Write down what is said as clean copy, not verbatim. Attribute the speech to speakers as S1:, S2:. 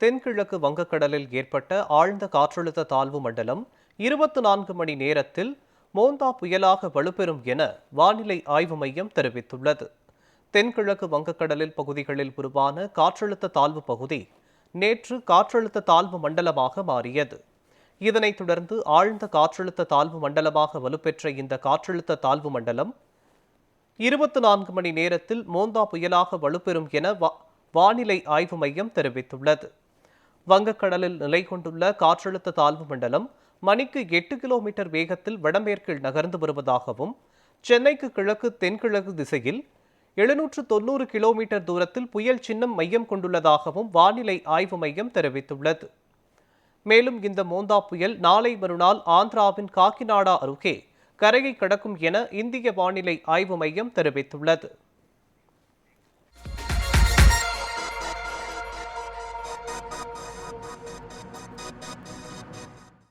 S1: தென்கிழக்கு வங்கக்கடலில் ஏற்பட்ட ஆழ்ந்த காற்றழுத்த தாழ்வு மண்டலம் 24 மணி நேரத்தில் மோந்தா புயலாக வலுப்பெறும் என வானிலை ஆய்வு மையம் தெரிவித்துள்ளது. தென்கிழக்கு வங்கக்கடலில் பகுதிகளில் உருவான காற்றழுத்த தாழ்வு பகுதி நேற்று காற்றழுத்த தாழ்வு மண்டலமாக மாறியது. இதனைத் தொடர்ந்து ஆழ்ந்த காற்றழுத்த தாழ்வு மண்டலமாக வலுப்பெற்ற இந்த காற்றழுத்த தாழ்வு மண்டலம் 24 மணி நேரத்தில் மோந்தா புயலாக வலுப்பெறும் என வானிலை ஆய்வு மையம் தெரிவித்துள்ளது. வங்கக்கடலில் நிலை கொண்டுள்ள காற்றழுத்த தாழ்வு மண்டலம் மணிக்கு 8 கிலோமீட்டர் வேகத்தில் வடமேற்கில் நகர்ந்து வருவதாகவும், சென்னைக்கு கிழக்கு தென்கிழக்கு திசையில் 790 கிலோமீட்டர் தூரத்தில் புயல் சின்னம் மையம் கொண்டுள்ளதாகவும் வானிலை ஆய்வு மையம் தெரிவித்துள்ளது. மேலும் இந்த மோந்தா புயல் நாளை மறுநாள் ஆந்திராவின் காக்கிநாடா அருகே கரையை கடக்கும் என இந்திய வானிலை ஆய்வு மையம் தெரிவித்துள்ளது.